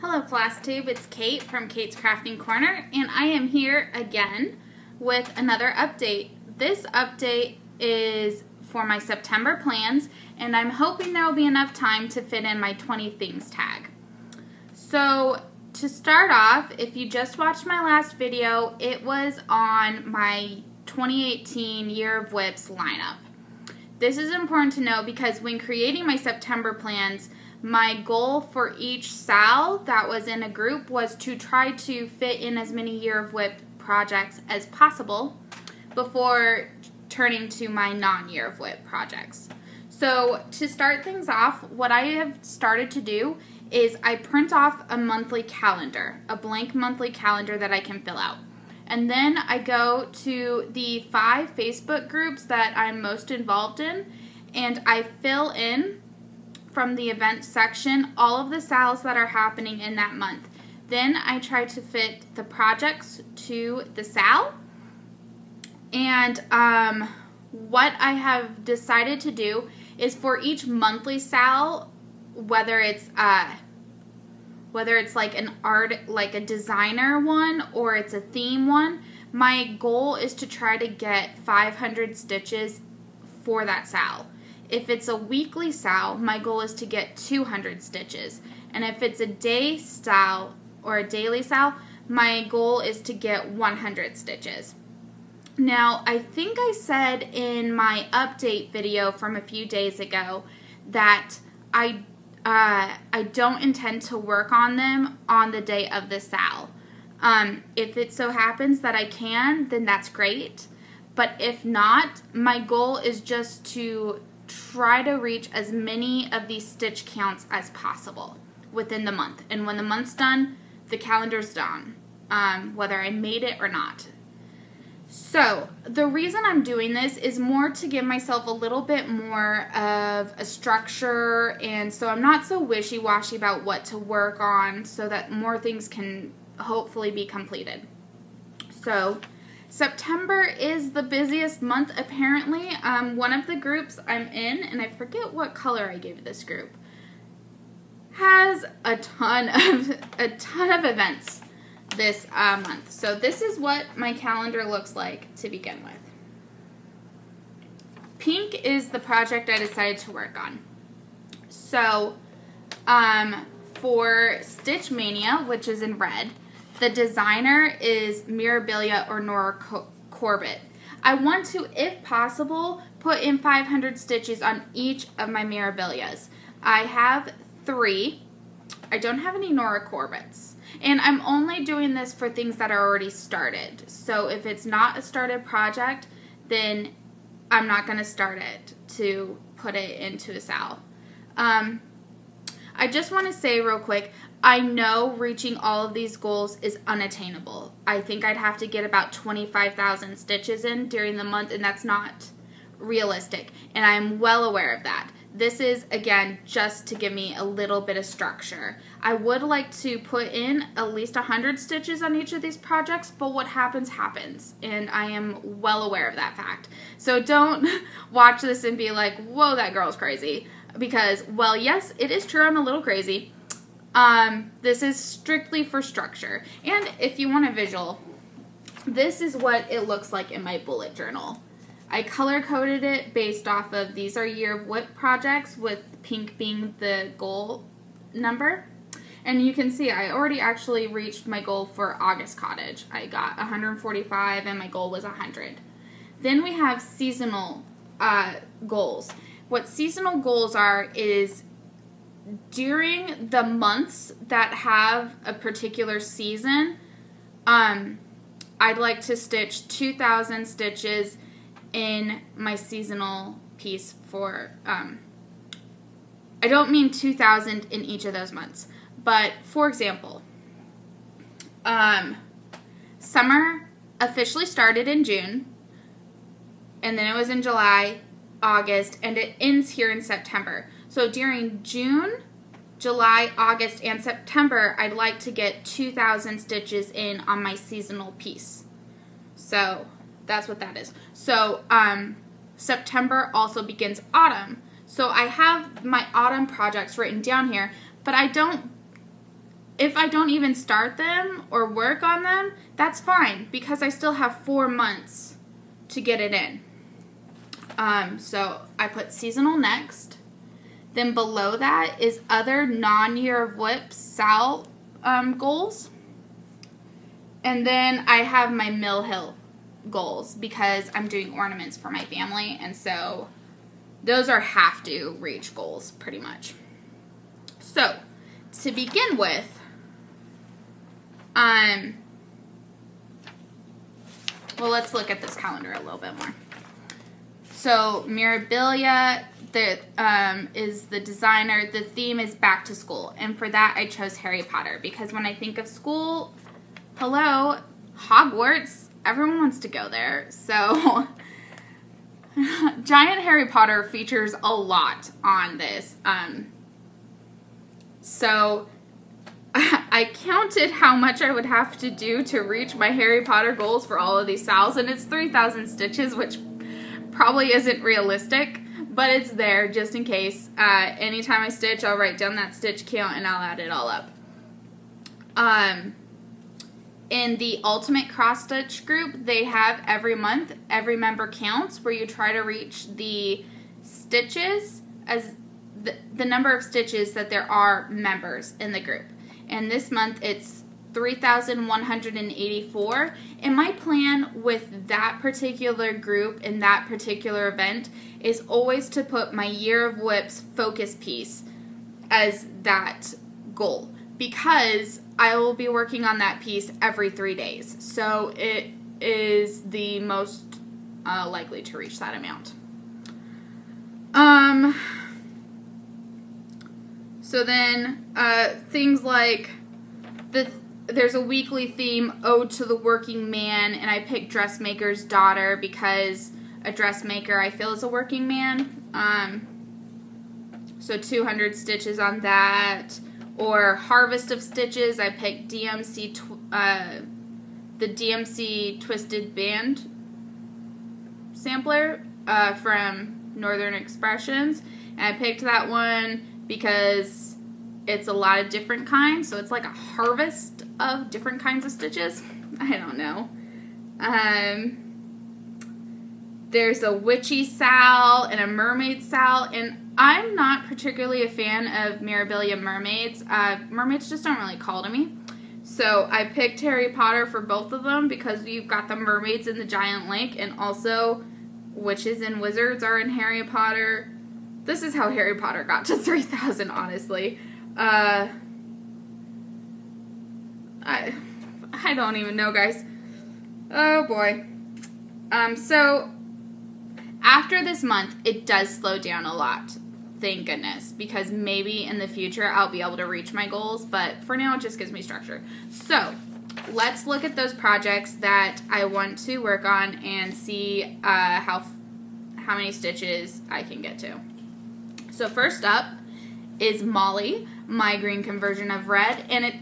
Hello Flosstube, it's Kate from Kate's Crafting Corner, and I am here again with another update. This update is for my September plans, and I'm hoping there will be enough time to fit in my 20 things tag. So to start off, if you just watched my last video, it was on my 2018 Year of Whips lineup. This is important to know because when creating my September plans, my goal for each SAL that was in a group was to try to fit in as many Year of Whip projects as possible before turning to my non-Year of Whip projects. So to start things off, what I have started to do is I print off a monthly calendar, a blank monthly calendar that I can fill out. And then I go to the 5 Facebook groups that I'm most involved in, and I fill in from the events section all of the SALs that are happening in that month. Then I try to fit the projects to the SAL. And what I have decided to do is for each monthly SAL, whether it's like an art, like a designer one, or it's a theme one, my goal is to try to get 500 stitches for that SAL. If it's a weekly SAL, my goal is to get 200 stitches. And if it's a day SAL or a daily SAL, my goal is to get 100 stitches. Now, I think I said in my update video from a few days ago that I don't intend to work on them on the day of the SAL. If it so happens that I can, then that's great. But if not, my goal is just to try to reach as many of these stitch counts as possible within the month. And when the month's done, the calendar's done, whether I made it or not. So the reason I'm doing this is more to give myself a little bit more of a structure, and so I'm not so wishy-washy about what to work on so that more things can hopefully be completed. So September is the busiest month apparently. One of the groups I'm in, and I forget what color I gave this group, has a ton of events this month. So this is what my calendar looks like to begin with. Pink is the project I decided to work on. So for Stitch Mania, which is in red, the designer is Mirabilia or Nora Corbett. I want to, if possible, put in 500 stitches on each of my Mirabilias. I have 3. I don't have any Nora Corbett's. And I'm only doing this for things that are already started. So if it's not a started project, then I'm not going to start it to put it into a SAL. I just want to say real quick, I know reaching all of these goals is unattainable. I think I'd have to get about 25,000 stitches in during the month, and that's not realistic. And I'm well aware of that. This is, again, just to give me a little bit of structure. I would like to put in at least 100 stitches on each of these projects, but what happens, happens. And I am well aware of that fact. So don't watch this and be like, whoa, that girl's crazy. Because, well, yes, it is true, I'm a little crazy. This is strictly for structure. And if you want a visual, this is what it looks like in my bullet journal. I color-coded it based off of these are Year of Whip projects, with pink being the goal number. And you can see I already actually reached my goal for August Cottage. I got 145 and my goal was 100. Then we have seasonal goals. What seasonal goals are is during the months that have a particular season, I'd like to stitch 2,000 stitches in my seasonal piece for, I don't mean 2,000 in each of those months, but for example, summer officially started in June, and then it was in July, August, and it ends here in September. So during June, July, August, and September, I'd like to get 2,000 stitches in on my seasonal piece. So that's what that is. So September also begins autumn. So I have my autumn projects written down here, but I don't if I don't even start them or work on them, that's fine because I still have 4 months to get it in. So I put seasonal next. Then below that is other non-year of WIP SAL goals. And then I have my Mill Hill goals because I'm doing ornaments for my family, and so those are have to reach goals pretty much. So to begin with, well, let's look at this calendar a little bit more. So Mirabilia is the designer. The theme is back to school, and for that I chose Harry Potter because when I think of school, hello, Hogwarts, everyone wants to go there. So Giant Harry Potter features a lot on this. So I counted how much I would have to do to reach my Harry Potter goals for all of these SALs, and it's 3,000 stitches, which probably isn't realistic, but it's there just in case. Anytime I stitch, I'll write down that stitch count and I'll add it all up. In the Ultimate Cross Stitch group, they have every month, every member counts, where you try to reach the stitches as the number of stitches that there are members in the group. And this month it's 3,184. And my plan with that particular group and that particular event is always to put my Year of WIP's focus piece as that goal, because I will be working on that piece every 3 days. So it is the most likely to reach that amount. So then things like there's a weekly theme, Ode to the Working Man, and I picked Dressmaker's Daughter because a dressmaker I feel is a working man. So 200 stitches on that. Or Harvest of Stitches, I picked the DMC Twisted Band sampler from Northern Expressions. And I picked that one because it's a lot of different kinds, so it's like a harvest of different kinds of stitches. I don't know. There's a witchy Sal and a mermaid Sal, and I'm not particularly a fan of Mirabilia mermaids. Mermaids just don't really call to me. So I picked Harry Potter for both of them because you've got the mermaids in the giant lake, and also witches and wizards are in Harry Potter. This is how Harry Potter got to 3,000, honestly. I don't even know, guys. Oh boy. So after this month, it does slow down a lot. Thank goodness, because maybe in the future I'll be able to reach my goals, but for now it just gives me structure. So let's look at those projects that I want to work on and see how many stitches I can get to. So first up is Molly, my green conversion of red, and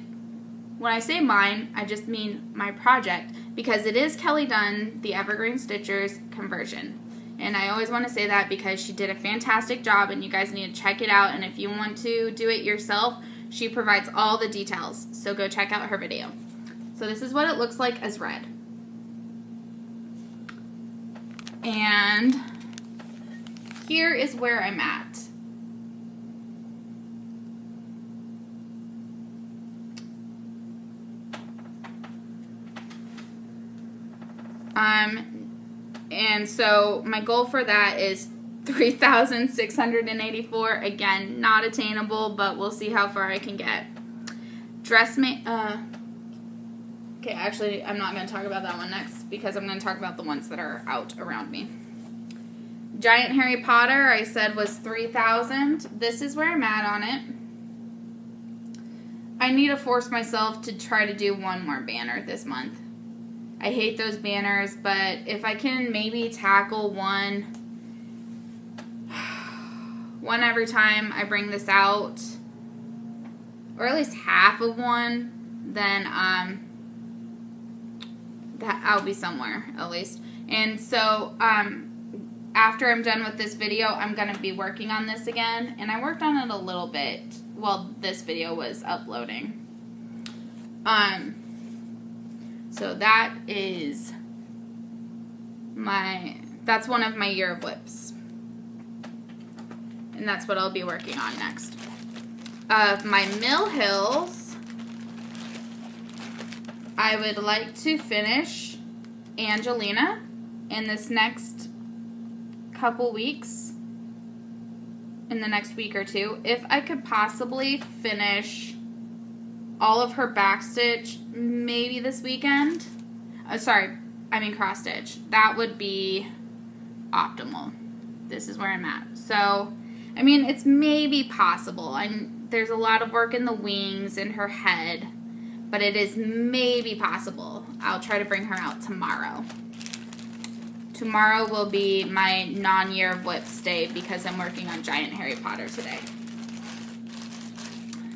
when I say mine, I just mean my project, because it is Kelly Dunn, the Evergreen Stitchers conversion. And I always want to say that because she did a fantastic job and you guys need to check it out. And if you want to do it yourself, she provides all the details. So go check out her video. So this is what it looks like as red. And here is where I'm at. And so my goal for that is 3,684. Again, not attainable, but we'll see how far I can get. Okay, actually, I'm not going to talk about that one next because I'm going to talk about the ones that are out around me. Giant Harry Potter, I said, was 3,000. This is where I'm at on it. I need to force myself to try to do one more banner this month. I hate those banners, but if I can maybe tackle one every time I bring this out, or at least half of one, then that I'll be somewhere at least. And so after I'm done with this video, I'm going to be working on this again, and I worked on it a little bit while this video was uploading. So that is that's one of my year of whips. And that's what I'll be working on next. Of my Mill Hills, I would like to finish Angelina in this next couple weeks, in the next week or two. If I could possibly finish all of her backstitch maybe this weekend. Cross stitch. That would be optimal. This is where I'm at. So, I mean, it's maybe possible. There's a lot of work in the wings and her head, but it is maybe possible. I'll try to bring her out tomorrow. Tomorrow will be my non-year of whips day because I'm working on Giant Harry Potter today.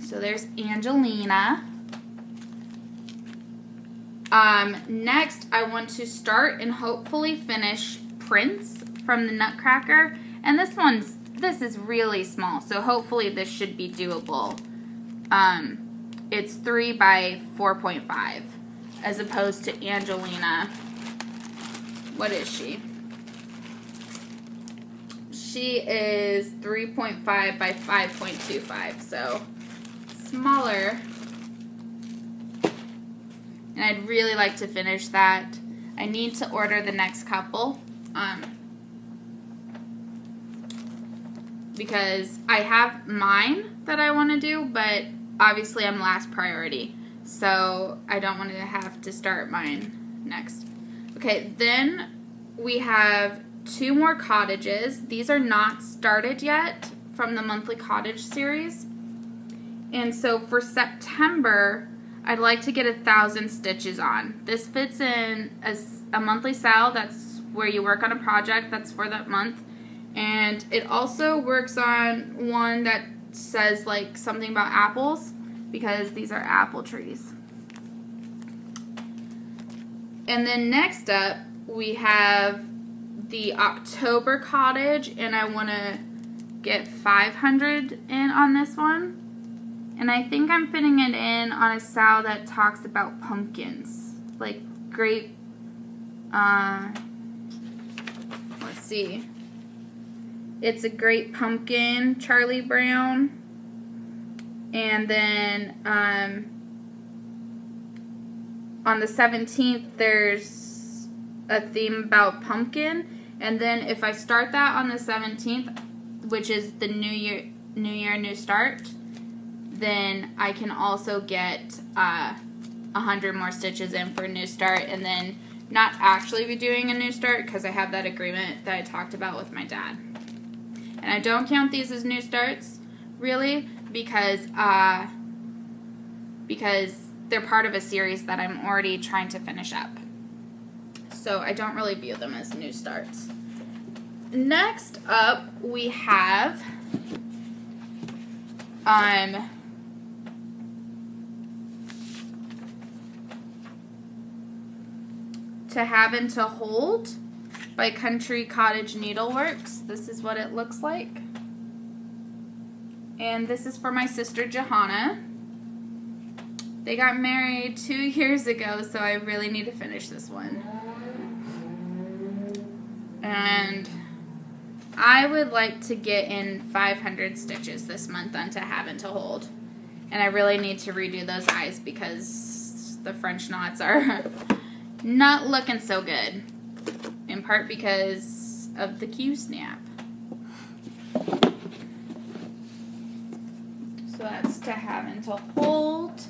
So there's Angelina. Next, I want to start and hopefully finish Prince from the Nutcracker. And this is really small, so hopefully this should be doable. It's 3 by 4.5 as opposed to Angelina. What is she? She is 3.5 by 5.25, so smaller. And I'd really like to finish that. I need to order the next couple. Because I have mine that I want to do, but obviously I'm last priority. So I don't want to have to start mine next. Okay, then we have 2 more cottages. These are not started yet from the monthly cottage series. And so for September, I'd like to get 1,000 stitches on. This fits in a monthly sale. That's where you work on a project that's for that month. And it also works on one that says like something about apples because these are apple trees. And then next up we have the October cottage, and I want to get 500 in on this one. And I think I'm fitting it in on a sow that talks about pumpkins. Like grape, let's see. It's a great pumpkin, Charlie Brown. And then on the 17th, there's a theme about pumpkin. And then if I start that on the 17th, which is the New Year, New Start, then I can also get 100 more stitches in for New Start, and then not actually be doing a New Start because I have that agreement that I talked about with my dad. And I don't count these as New Starts, really, because they're part of a series that I'm already trying to finish up. So I don't really view them as New Starts. Next up, we have To Have and to Hold by Country Cottage Needleworks. This is what it looks like. And this is for my sister Johanna. They got married 2 years ago, so I really need to finish this one. And I would like to get in 500 stitches this month on To Have and to Hold. And I really need to redo those eyes because the French knots are not looking so good. In part because of the Q-snap. So that's To Have and to Hold.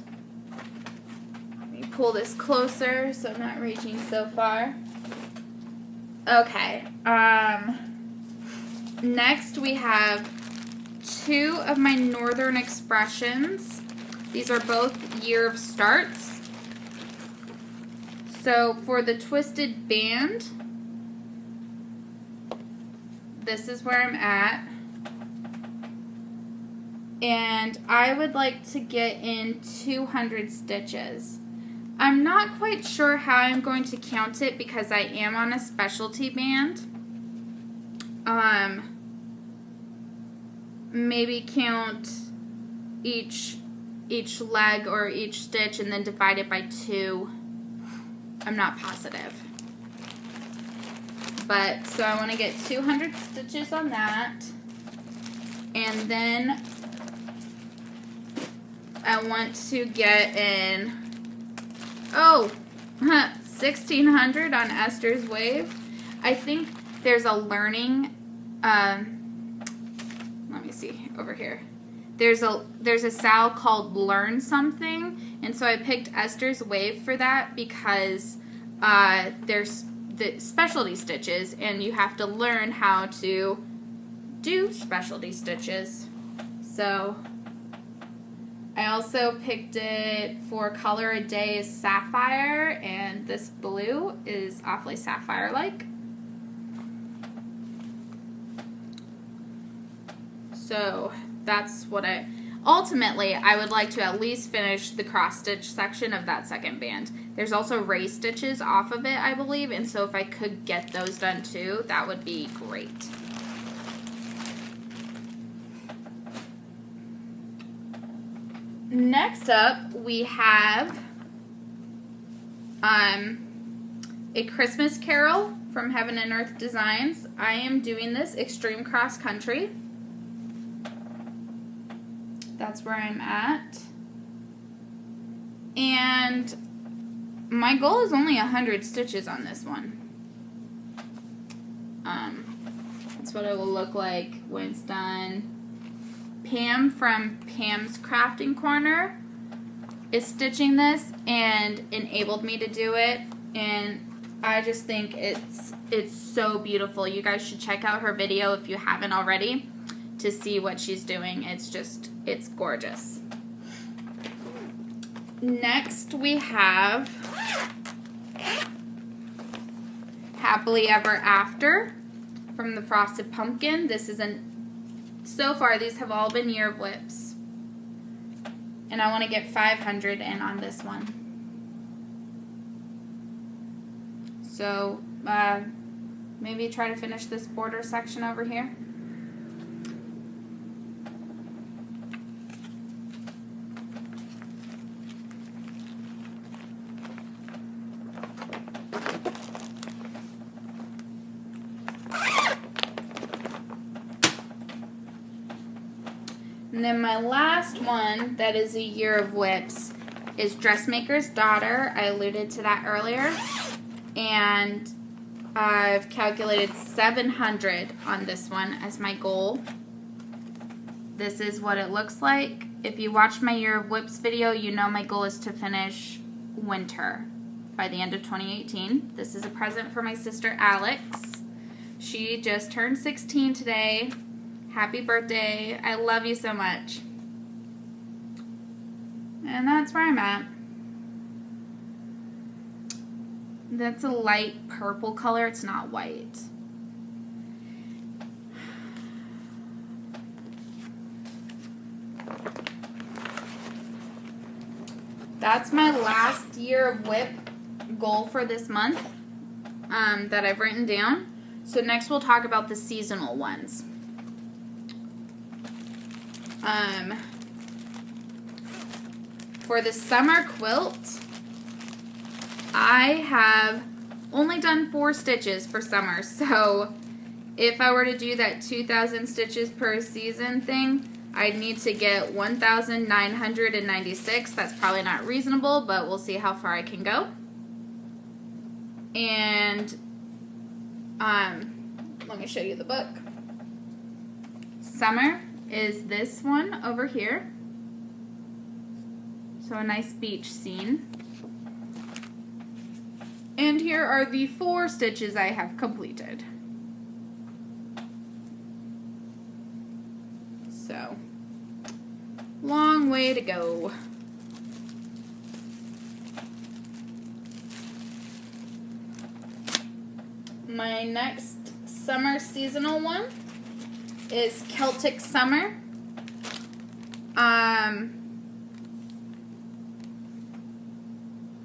Let me pull this closer so I'm not reaching so far. Okay. Next we have 2 of my Northern Expressions. These are both Year of Starts. So for the Twisted Band, this is where I'm at. And I would like to get in 200 stitches. I'm not quite sure how I'm going to count it because I am on a specialty band. Maybe count each each leg or each stitch and then divide it by 2. I'm not positive. But, so I want to get 200 stitches on that. And then I want to get in, 1,600 on Esther's Wave. I think there's a learning, let me see, over here. There's a SAL called Learn Something, and so I picked Esther's Wave for that because there's the specialty stitches, and you have to learn how to do specialty stitches. So I also picked it for Color a Day is Sapphire, and this blue is awfully sapphire-like. So that's what ultimately, I would like to at least finish the cross-stitch section of that second band. There's also raised stitches off of it, I believe, and so if I could get those done too, that would be great. Next up, we have A Christmas Carol from Heaven and Earth Designs. I am doing this Extreme Cross Country. That's where I'm at. And my goal is only 100 stitches on this one. That's what it will look like when it's done. Pam from Pam's Crafting Corner is stitching this and enabled me to do it, and I just think it's so beautiful. You guys should check out her video if you haven't already to see what she's doing. It's gorgeous. Next we have Happily Ever After from the Frosted Pumpkin. This is so far these have all been Year of Whips. And I want to get 500 in on this one. So maybe try to finish this border section over here. And then my last one that is a Year of Whips is Dressmaker's Daughter. I alluded to that earlier. And I've calculated 700 on this one as my goal. This is what it looks like. If you watched my Year of Whips video, you know my goal is to finish winter by the end of 2018. This is a present for my sister Alex. She just turned 16 today. Happy birthday. I love you so much. And that's where I'm at. That's a light purple color. It's not white. That's my last Year of Whip goal for this month that I've written down. So next we'll talk about the seasonal ones. For the summer quilt, I have only done 4 stitches for summer, so if I were to do that 2,000 stitches per season thing, I'd need to get 1,996. That's probably not reasonable, but we'll see how far I can go. And let me show you the book. Summer is this one over here. So a nice beach scene. And here are the 4 stitches I have completed. So, long way to go. My next summer seasonal one is Celtic Summer.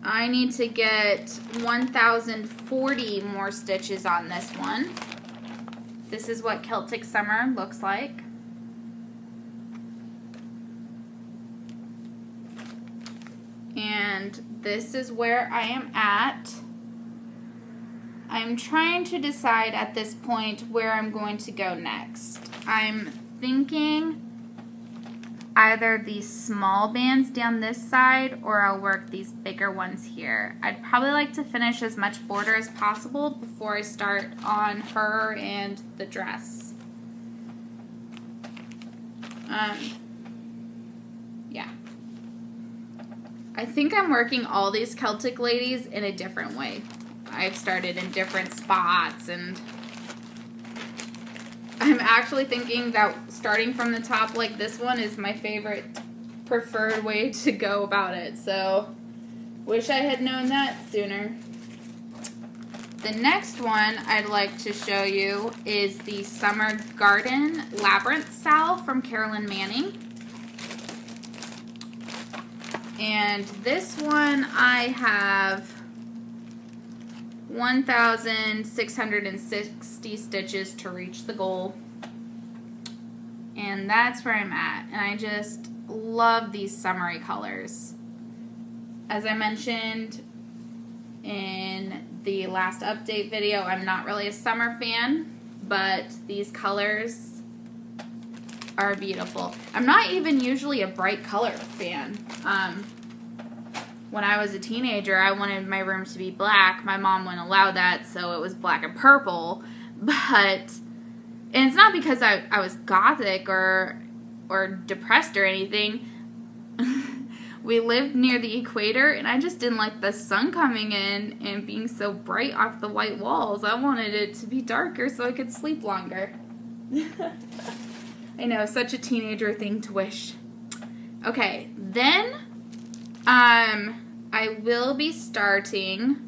I need to get 1,040 more stitches on this one. This is what Celtic Summer looks like. And this is where I am at. I'm trying to decide at this point where I'm going to go next. I'm thinking either these small bands down this side or I'll work these bigger ones here. I'd probably like to finish as much border as possible before I start on her and the dress. Yeah. I think I'm working all these Celtic ladies in a different way. I've started in different spots, and I'm actually thinking that starting from the top like this one is my favorite, preferred way to go about it. So, wish I had known that sooner. The next one I'd like to show you is the Summer Garden Labyrinth Salve from Carolyn Manning. And this one I have 1,660 stitches to reach the goal. And that's where I'm at. And I just love these summery colors. As I mentioned in the last update video, I'm not really a summer fan, but these colors are beautiful. I'm not even usually a bright color fan. When I was a teenager, I wanted my room to be black. My mom wouldn't allow that, so it was black and purple. And it's not because I was gothic or depressed or anything. We lived near the equator, and I just didn't like the sun coming in and being so bright off the white walls. I wanted it to be darker so I could sleep longer. I know, such a teenager thing to wish. Okay, then I will be starting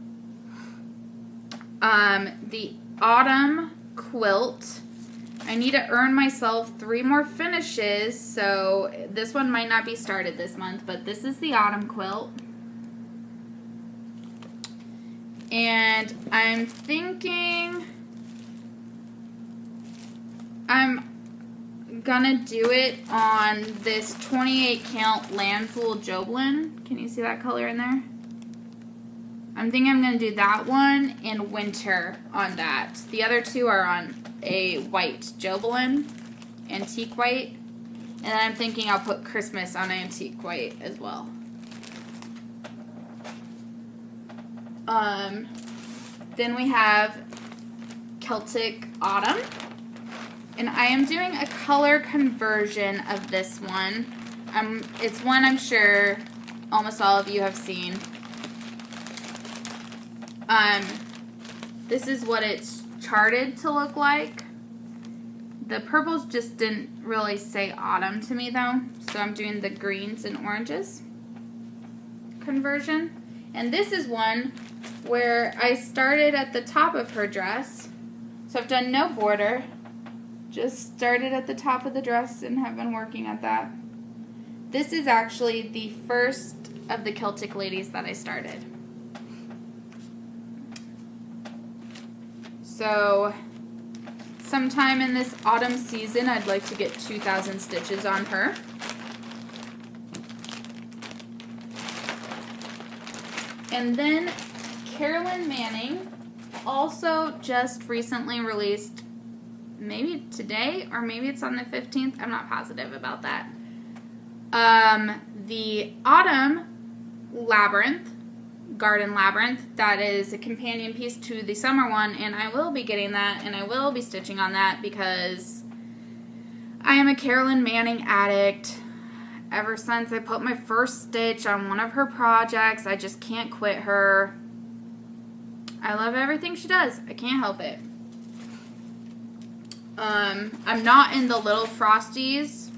the autumn quilt. I need to earn myself 3 more finishes, so this one might not be started this month, but this is the autumn quilt. And I'm thinking I'm gonna do it on this 28 count Landfool Joblin. Can you see that color in there? I'm thinking I'm gonna do that one in winter on that. The other 2 are on a white Joblin, antique white, and then I'm thinking I'll put Christmas on antique white as well. Then we have Celtic Autumn. And I am doing a color conversion of this one. It's one I'm sure almost all of you have seen. This is what it's charted to look like. The purples just didn't really say autumn to me though, so I'm doing the greens and oranges conversion. And this is one where I started at the top of her dress. So I've done no border. Just started at the top of the dress and have been working at that. This is actually the first of the Celtic ladies that I started. So sometime in this autumn season, I'd like to get 2,000 stitches on her. And then Carolyn Manning also just recently released, maybe today or maybe it's on the 15th, I'm not positive about that, the Autumn Labyrinth, Garden Labyrinth, that is a companion piece to the summer one, and I will be getting that, and I will be stitching on that because I am a Carolyn Manning addict. Ever since I put my first stitch on one of her projects, I just can't quit her. I love everything she does. I can't help it. I'm not in the little Frosties.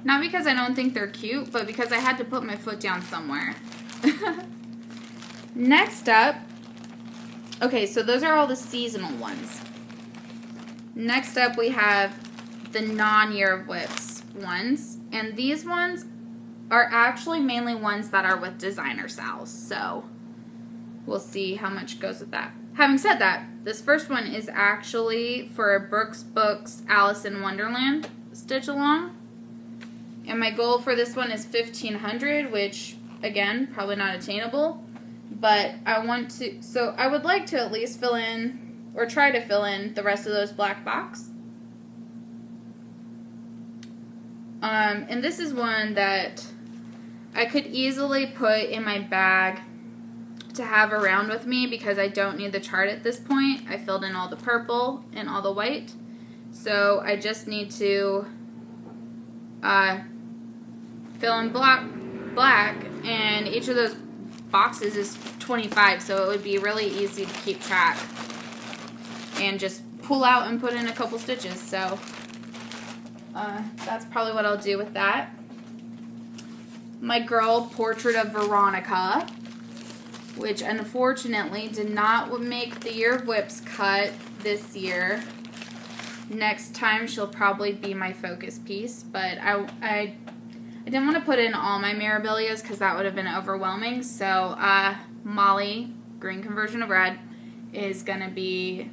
Not because I don't think they're cute, but because I had to put my foot down somewhere. Next up, okay, so those are all the seasonal ones. Next up we have the non-Year of Whips ones. And these ones are actually mainly ones that are with designer sales. So we'll see how much goes with that. Having said that, this first one is actually for Brooks Books Alice in Wonderland stitch along. And my goal for this one is 1,500, which again, probably not attainable, but I want to, so I would like to at least fill in, or try to fill in the rest of those black box. And this is one that I could easily put in my bag to have around with me because I don't need the chart at this point. I filled in all the purple and all the white. So I just need to fill in black, and each of those boxes is 25, so it would be really easy to keep track and just pull out and put in a couple stitches. So that's probably what I'll do with that. My girl Portrait of Veronica, which unfortunately did not make the Year of Whips cut this year. Next time she'll probably be my focus piece, but I didn't want to put in all my Mirabilias because that would have been overwhelming. So Molly, green conversion of red, is going to be,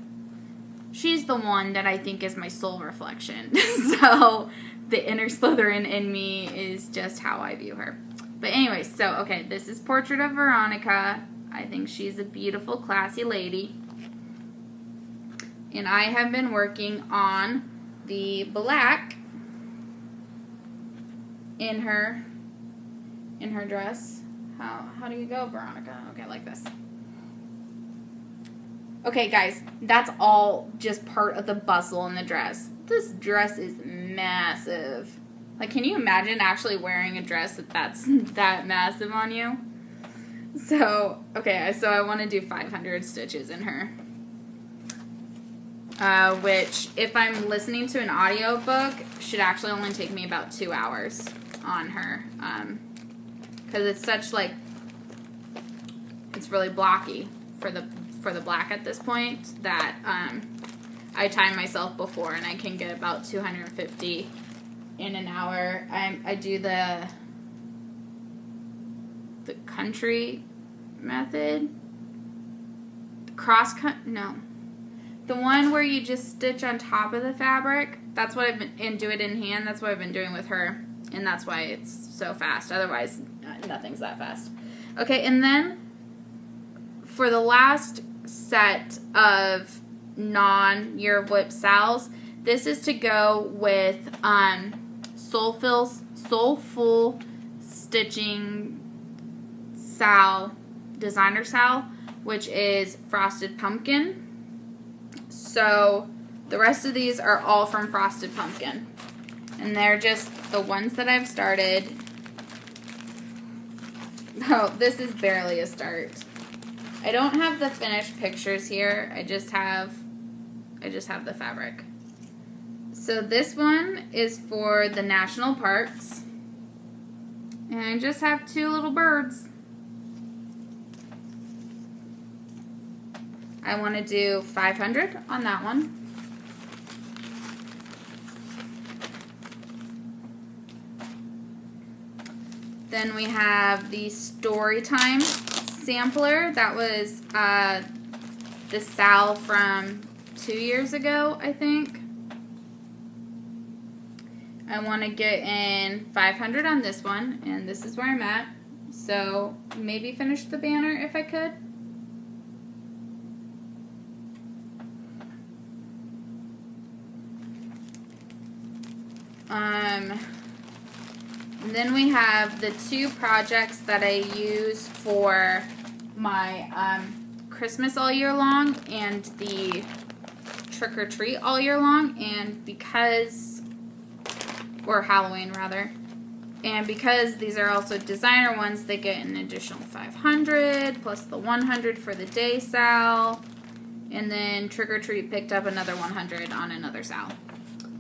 she's the one that I think is my soul reflection. So the inner Slytherin in me is just how I view her. But anyway, so okay, this is Portrait of Veronica. I think she's a beautiful, classy lady. And I have been working on the black in her dress. How do you go, Veronica? Okay, like this. Okay, guys, that's all just part of the bustle in the dress. This dress is massive. Like, can you imagine actually wearing a dress that's that massive on you? So, okay, so I want to do 500 stitches in her. Which, if I'm listening to an audiobook, should actually only take me about 2 hours on her. Because it's such, like, it's really blocky for the black at this point that I time myself before, and I can get about 250 in an hour. I do the country method. The one where you just stitch on top of the fabric. That's what I've been, and do it in hand. That's what I've been doing with her, and that's why it's so fast. Otherwise, nothing's that fast. Okay, and then for the last set of non-Year of Whip sals, this is to go with Soulful Stitching sal, designer sal, which is Frosted Pumpkin. So the rest of these are all from Frosted Pumpkin, and they're just the ones that I've started. Oh, this is barely a start. I don't have the finished pictures here. I just have the fabric. So this one is for the national parks, and I just have 2 little birds. I want to do 500 on that one. Then we have the Storytime sampler. That was the sal from 2 years ago, I think. I want to get in 500 on this one, and this is where I'm at. So maybe finish the banner if I could. And then we have the 2 projects that I use for my Christmas all year long and the trick or treat all year long, and because, or Halloween rather, and because these are also designer ones, they get an additional 500 plus the 100 for the day sal, and then trick or treat picked up another 100 on another sal.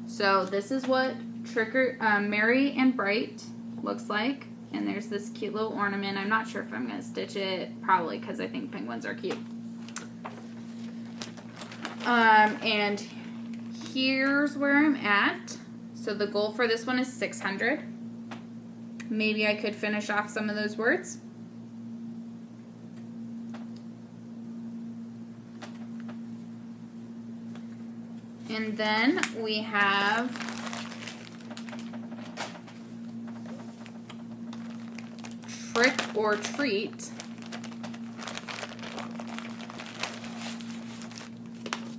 So this is what Merry and Bright looks like, and there's this cute little ornament. I'm not sure if I'm going to stitch it, probably because I think penguins are cute. And here's where I'm at. So the goal for this one is 600. Maybe I could finish off some of those words. And then we have Trick or treat.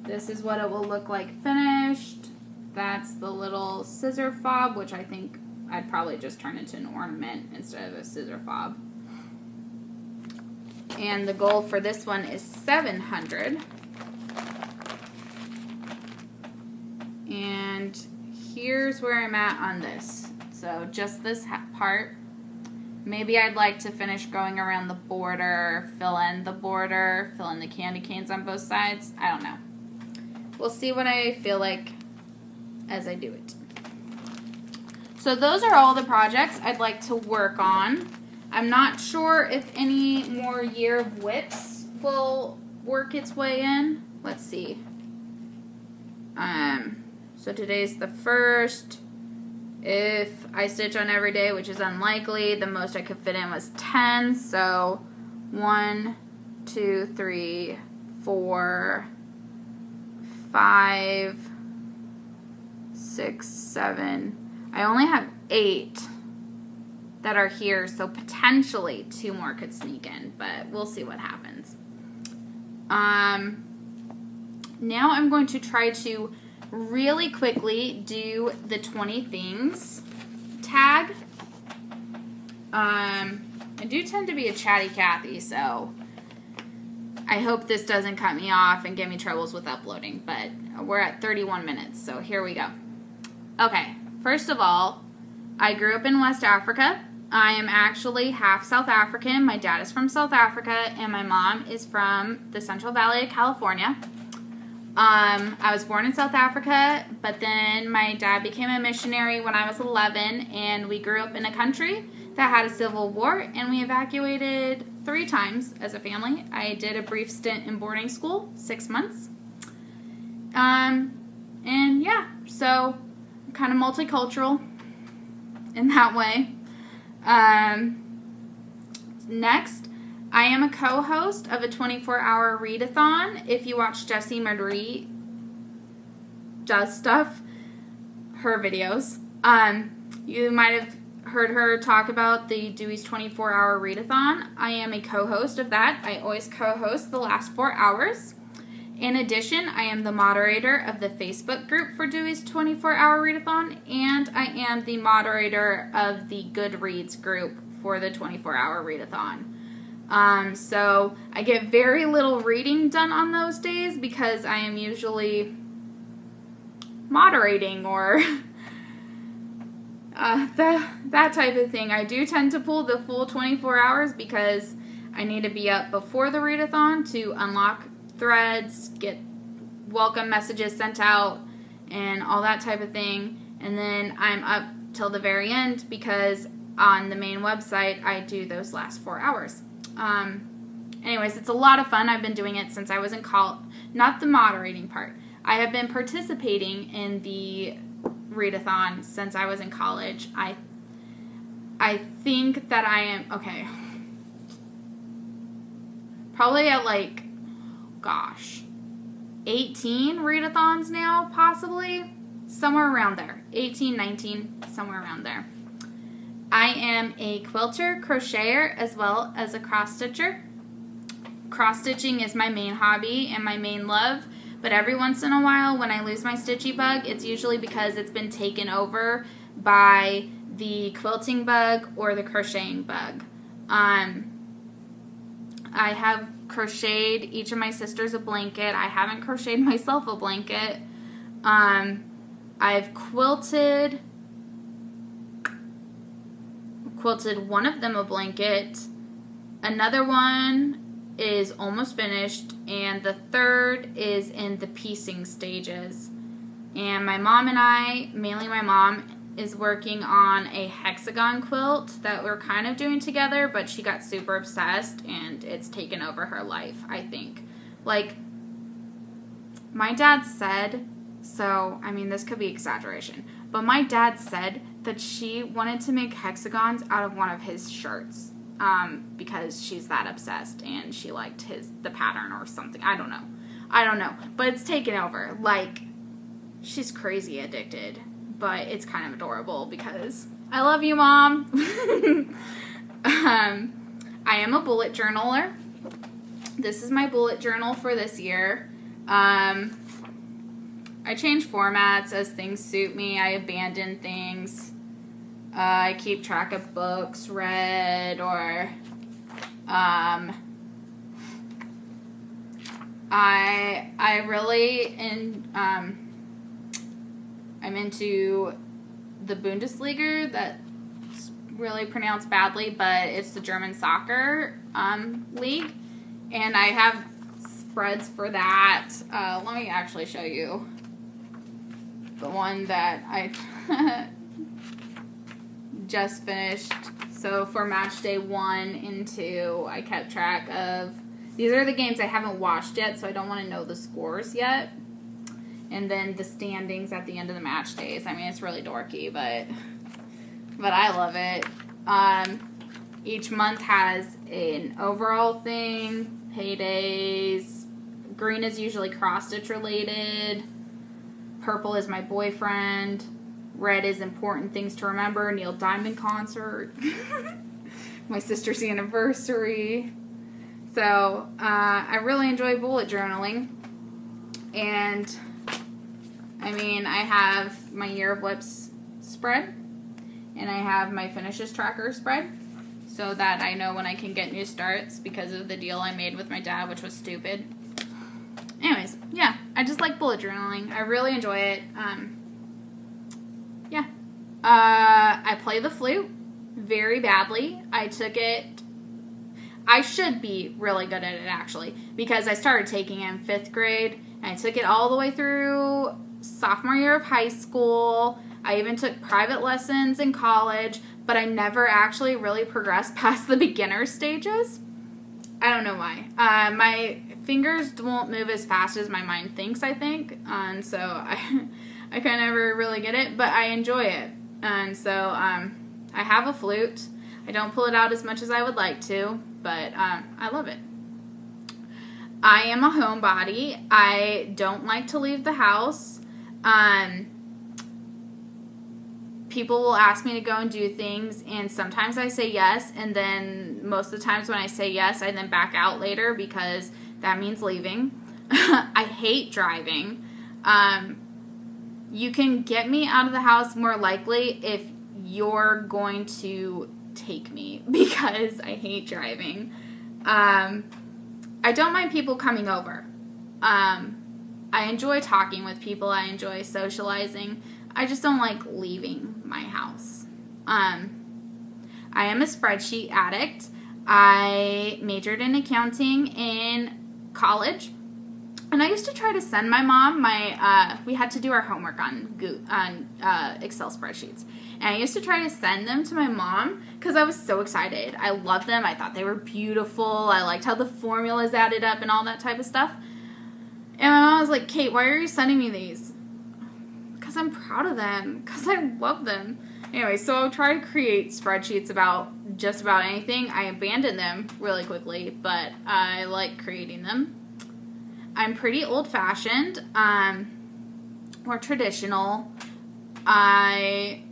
This is what it will look like finished. That's the little scissor fob, which I think I'd probably just turn into an ornament instead of a scissor fob. And the goal for this one is 700. And here's where I'm at on this. So just this part. Maybe I'd like to finish going around the border, fill in the candy canes on both sides. I don't know. We'll see what I feel like as I do it. So those are all the projects I'd like to work on. I'm not sure if any more Year of Whips will work its way in. Let's see. So today's the 1st. If I stitch on every day, which is unlikely, the most I could fit in was 10. So 1, 2, 3, 4, 5, 6, 7. I only have 8 that are here, so potentially 2 more could sneak in, but we'll see what happens. Now I'm going to try to really quickly do the 20 things tag. I do tend to be a chatty Cathy, so I hope this doesn't cut me off and give me troubles with uploading, but we're at 31 minutes, so here we go. Okay, first of all, I grew up in West Africa. I am actually half South African. My dad is from South Africa, and my mom is from the Central Valley of California. I was born in South Africa, but then my dad became a missionary when I was 11, and we grew up in a country that had a civil war, and we evacuated 3 times as a family. I did a brief stint in boarding school, 6 months. And yeah, so I'm kind of multicultural in that way. Next, I am a co-host of a 24-hour readathon. If you watch Jessie Marie does stuff, her videos, you might have heard her talk about the Dewey's 24-hour readathon. I am a co-host of that. I always co-host the last 4 hours. In addition, I am the moderator of the Facebook group for Dewey's 24-hour readathon, and I am the moderator of the Goodreads group for the 24-hour readathon. So I get very little reading done on those days because I am usually moderating or that type of thing. I do tend to pull the full 24 hours because I need to be up before the readathon to unlock threads, get welcome messages sent out, and all that type of thing. And then I'm up till the very end because on the main website I do those last 4 hours. Anyways, it's a lot of fun. I've been doing it since I was in college. Not the moderating part. I have been participating in the readathon since I was in college. I think that I am, okay, probably at like, gosh, 18 readathons now, possibly. Somewhere around there. 18, 19, somewhere around there. I am a quilter, crocheter, as well as a cross-stitcher. Cross-stitching is my main hobby and my main love, but every once in a while when I lose my stitchy bug, it's usually because it's been taken over by the quilting bug or the crocheting bug. I have crocheted each of my sisters a blanket. I haven't crocheted myself a blanket. I've quilted one of them a blanket. Another one is almost finished, and the third is in the piecing stages. And my mom and I, mainly my mom, is working on a hexagon quilt that we're kind of doing together, but she got super obsessed and it's taken over her life, I think. Like, my dad said, so, I mean, this could be exaggeration, but my dad said that she wanted to make hexagons out of one of his shirts, because she's that obsessed and she liked the pattern or something. I don't know, but it's taken over. Like, she's crazy addicted, but it's kind of adorable because I love you, Mom. I am a bullet journaler. This is my bullet journal for this year. I change formats as things suit me. I abandon things. I keep track of books read, or I really I'm into the Bundesliga. That's really pronounced badly, but it's the German soccer league, and I have spreads for that. Let me actually show you the one that I just finished. So for match day 1 and 2, I kept track of. These are the games I haven't watched yet, so I don't want to know the scores yet. And then the standings at the end of the match days. I mean, it's really dorky, but I love it. Each month has an overall thing, paydays. Green is usually cross-stitch related. Purple is my boyfriend. Red is important things to remember. Neil Diamond concert. My sister's anniversary. So, I really enjoy bullet journaling. And, I mean, I have my Year of Whips spread. And I have my finishes tracker spread. So that I know when I can get new starts because of the deal I made with my dad, which was stupid. Anyways, yeah, I just like bullet journaling. I really enjoy it. Yeah. I play the flute very badly. I took it. I should be really good at it, actually, because I started taking it in 5th grade, and I took it all the way through sophomore year of high school. I even took private lessons in college, but I never actually really progressed past the beginner stages. I don't know why. My fingers won't move as fast as my mind thinks, I think, and so I can never really get it, but I enjoy it. And so I have a flute. I don't pull it out as much as I would like to, but I love it. I am a homebody. I don't like to leave the house. People will ask me to go and do things, and sometimes I say yes, and then most of the times when I say yes, I then back out later because that means leaving. I hate driving. You can get me out of the house more likely if you're going to take me, because I hate driving. I don't mind people coming over. I enjoy talking with people. I enjoy socializing. I just don't like leaving my house. I am a spreadsheet addict. I majored in accounting in college. And I used to try to send my mom we had to do our homework on Excel spreadsheets. And I used to try to send them to my mom because I was so excited. I loved them. I thought they were beautiful. I liked how the formulas added up and all that type of stuff. And my mom was like, Kate, why are you sending me these? Because I'm proud of them. Because I love them. Anyway, so I'll try to create spreadsheets about just about anything. I abandoned them really quickly, but I like creating them. I'm pretty old-fashioned, or traditional. I'm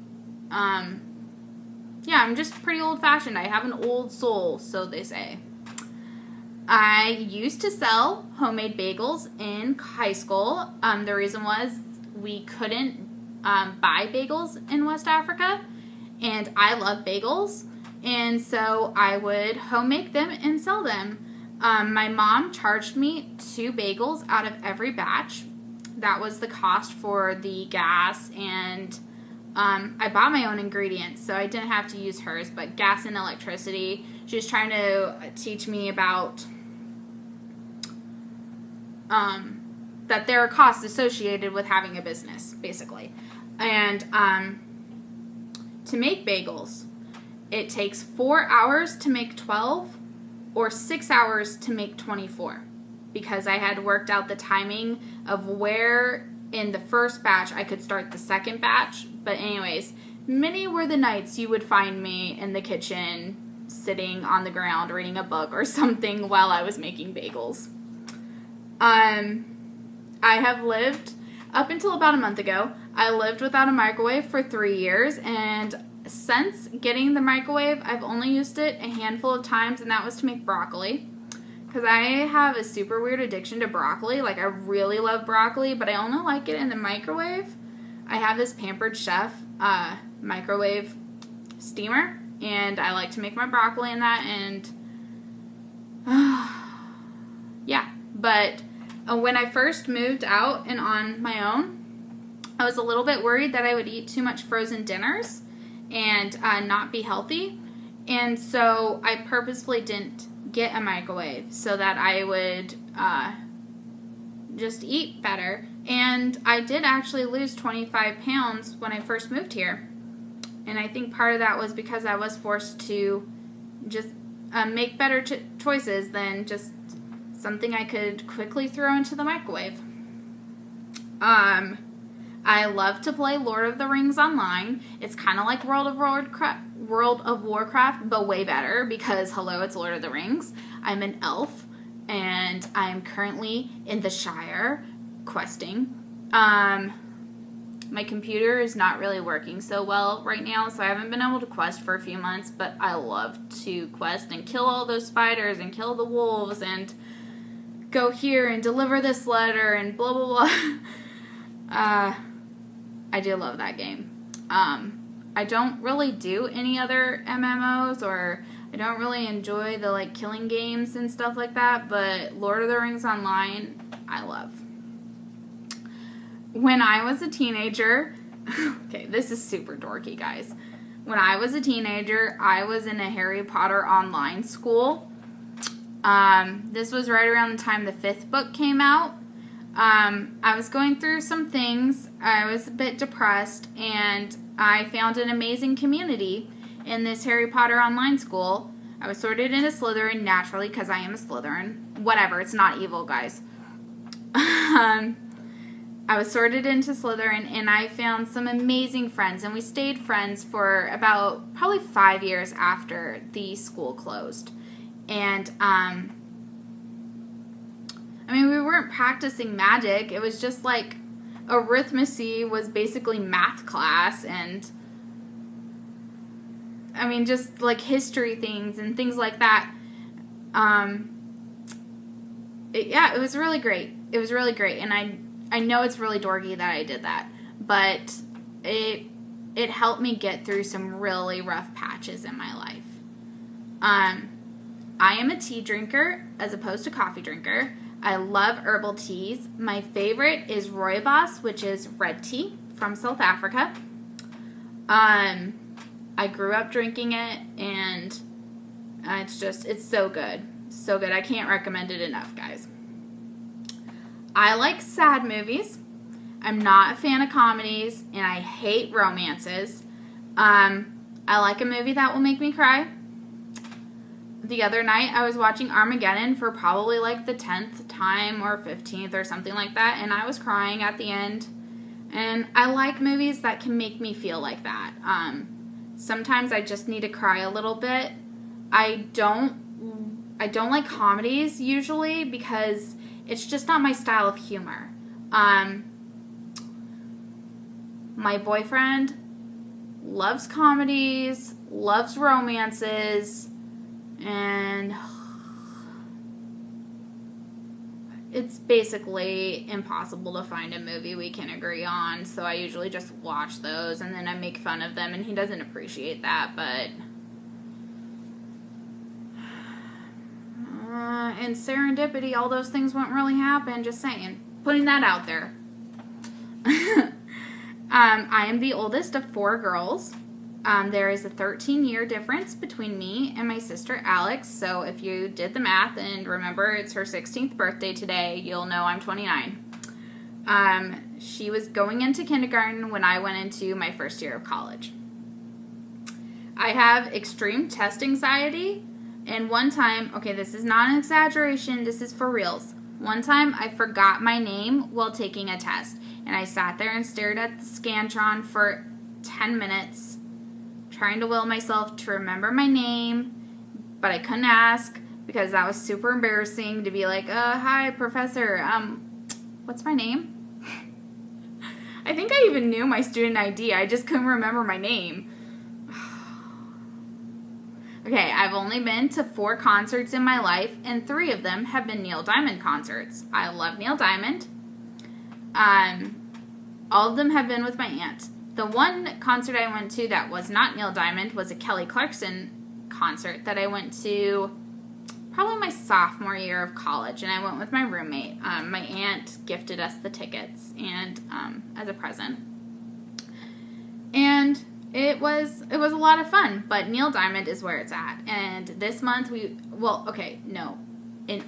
just pretty old-fashioned. I have an old soul, so they say. I used to sell homemade bagels in high school. The reason was we couldn't buy bagels in West Africa, and I love bagels, and so I would home make them and sell them. My mom charged me 2 bagels out of every batch. That was the cost for the gas, and I bought my own ingredients, so I didn't have to use hers, but gas and electricity. She was trying to teach me about that there are costs associated with having a business, basically. And to make bagels, it takes 4 hours to make 12 or 6 hours to make 24, because I had worked out the timing of where in the first batch I could start the second batch. But anyways, many were the nights you would find me in the kitchen sitting on the ground reading a book or something while I was making bagels. I have lived, up until about a month ago, I lived without a microwave for 3 years, and since getting the microwave, I've only used it a handful of times, and that was to make broccoli. Because I have a super weird addiction to broccoli. Like, I really love broccoli, but I only like it in the microwave. I have this Pampered Chef microwave steamer, and I like to make my broccoli in that, and yeah. But when I first moved out and on my own, I was a little bit worried that I would eat too much frozen dinners and not be healthy, and so I purposefully didn't get a microwave so that I would just eat better. And I did actually lose 25 pounds when I first moved here. And I think part of that was because I was forced to just make better choices than just something I could quickly throw into the microwave. I love to play Lord of the Rings online. It's kind of like World of Warcraft, but way better because, hello, it's Lord of the Rings. I'm an elf, and I'm currently in the Shire questing. My computer is not really working so well right now, so I haven't been able to quest for a few months, but I love to quest and kill all those spiders and kill the wolves and go here and deliver this letter and blah, blah, blah. I do love that game. I don't really do any other MMOs, or I don't really enjoy the, like, killing games and stuff like that, but Lord of the Rings Online, I love. When I was a teenager, okay, this is super dorky, guys. When I was a teenager, I was in a Harry Potter online school. This was right around the time the 5th book came out. I was going through some things. I was a bit depressed, and I found an amazing community in this Harry Potter online school. I was sorted into Slytherin naturally because I am a Slytherin. Whatever, it's not evil, guys. I was sorted into Slytherin, and I found some amazing friends, and we stayed friends for about probably 5 years after the school closed. And, I mean, we weren't practicing magic. It was just like arithmetic was basically math class, and I mean, just like history things and things like that. Yeah, it was really great. It was really great, and I know it's really dorky that I did that, but it helped me get through some really rough patches in my life. I am a tea drinker as opposed to coffee drinker. I love herbal teas. My favorite is rooibos, which is red tea from South Africa. I grew up drinking it, and it's so good. So good. I can't recommend it enough, guys. I like sad movies. I'm not a fan of comedies, and I hate romances. I like a movie that will make me cry. The other night, I was watching Armageddon for probably like the 10th time or 15th or something like that, and I was crying at the end. And I like movies that can make me feel like that. Sometimes I just need to cry a little bit. I don't like comedies usually because it's just not my style of humor. My boyfriend loves comedies, loves romances, and it's basically impossible to find a movie we can agree on, so I usually just watch those, and then I make fun of them, and he doesn't appreciate that, but in serendipity, all those things won't really happen, just saying. Putting that out there. I am the oldest of 4 girls. There is a 13-year difference between me and my sister Alex, so if you did the math and remember it's her 16th birthday today, you'll know I'm 29. She was going into kindergarten when I went into my first year of college. I have extreme test anxiety, and one time, okay, this is not an exaggeration, this is for reals. One time I forgot my name while taking a test, and I sat there and stared at the Scantron for 10 minutes, trying to will myself to remember my name, but I couldn't ask because that was super embarrassing to be like, hi, professor, what's my name? I think I even knew my student ID, I just couldn't remember my name. Okay, I've only been to 4 concerts in my life, and 3 of them have been Neil Diamond concerts. I love Neil Diamond. All of them have been with my aunt. The one concert I went to that was not Neil Diamond was a Kelly Clarkson concert that I went to probably my sophomore year of college, and I went with my roommate. My aunt gifted us the tickets and as a present. And it was a lot of fun, but Neil Diamond is where it's at. And this month in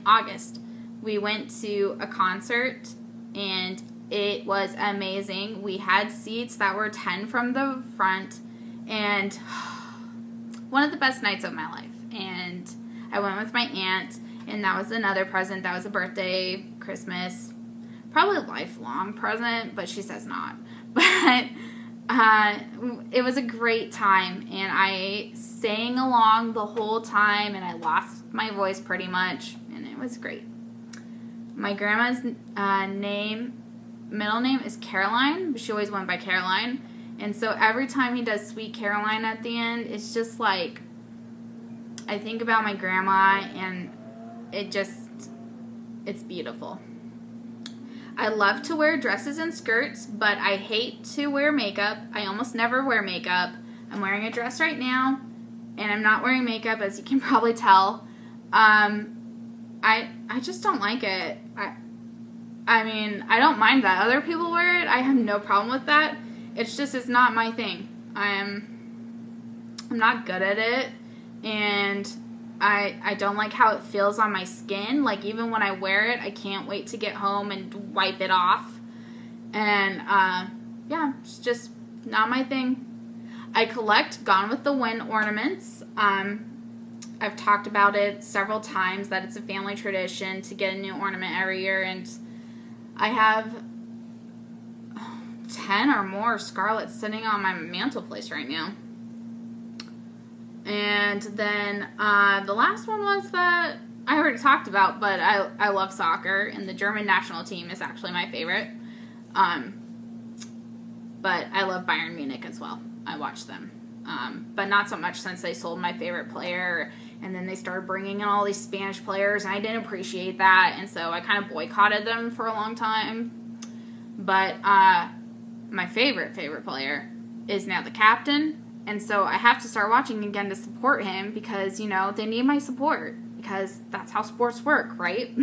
August, we went to a concert, and it was amazing. We had seats that were 10 from the front, and one of the best nights of my life. And I went with my aunt, and that was another present. That was a birthday, Christmas, probably a lifelong present, but she says not. But it was a great time, and I sang along the whole time, and I lost my voice pretty much, and it was great. My grandma's middle name is Caroline, but she always went by Caroline, and so every time he does Sweet Caroline at the end, it's just like, I think about my grandma, and it's beautiful. I love to wear dresses and skirts, but I hate to wear makeup. I almost never wear makeup. I'm wearing a dress right now, and I'm not wearing makeup, as you can probably tell. I just don't like it. I mean, I don't mind that other people wear it. I have no problem with that. It's not my thing. I'm not good at it, and I don't like how it feels on my skin. Like, even when I wear it, I can't wait to get home and wipe it off. And, yeah, it's just not my thing. I collect Gone with the Wind ornaments. I've talked about it several times, that it's a family tradition to get a new ornament every year, and I have 10 or more Scarlets sitting on my mantelpiece right now. And then the last one was that I already talked about, but I love soccer, and the German national team is actually my favorite. But I love Bayern Munich as well. I watch them. But not so much since they sold my favorite player, and then they started bringing in all these Spanish players, and I didn't appreciate that, and so I kind of boycotted them for a long time. But my favorite player is now the captain. And so I have to start watching again to support him, because, you know, they need my support, because that's how sports work, right?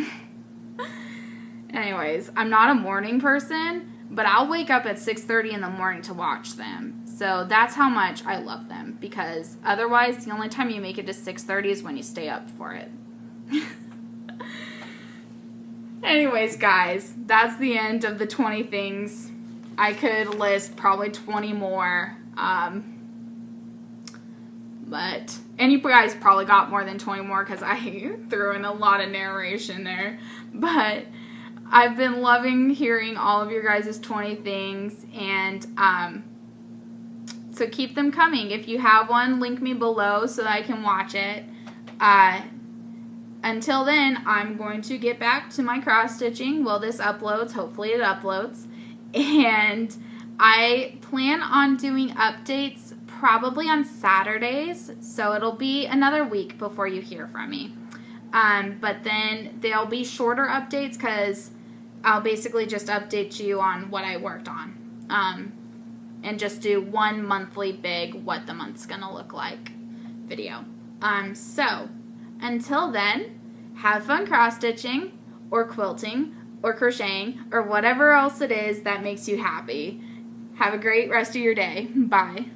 Anyways, I'm not a morning person, but I'll wake up at 6:30 in the morning to watch them. So that's how much I love them, because otherwise the only time you make it to 6:30 is when you stay up for it. Anyways, guys, that's the end of the 20 things. I could list probably 20 more. And you guys probably got more than 20 more, because I threw in a lot of narration there. But I've been loving hearing all of your guys' 20 things, and so keep them coming. If you have one, link me below so that I can watch it. Until then, I'm going to get back to my cross-stitching. Well, this uploads. Hopefully it uploads. And I plan on doing updates probably on Saturdays, so it'll be another week before you hear from me. But then there'll be shorter updates, because I'll basically just update you on what I worked on. And just do one monthly big what the month's gonna look like video. So until then, have fun cross-stitching, or quilting, or crocheting, or whatever else it is that makes you happy. Have a great rest of your day. Bye.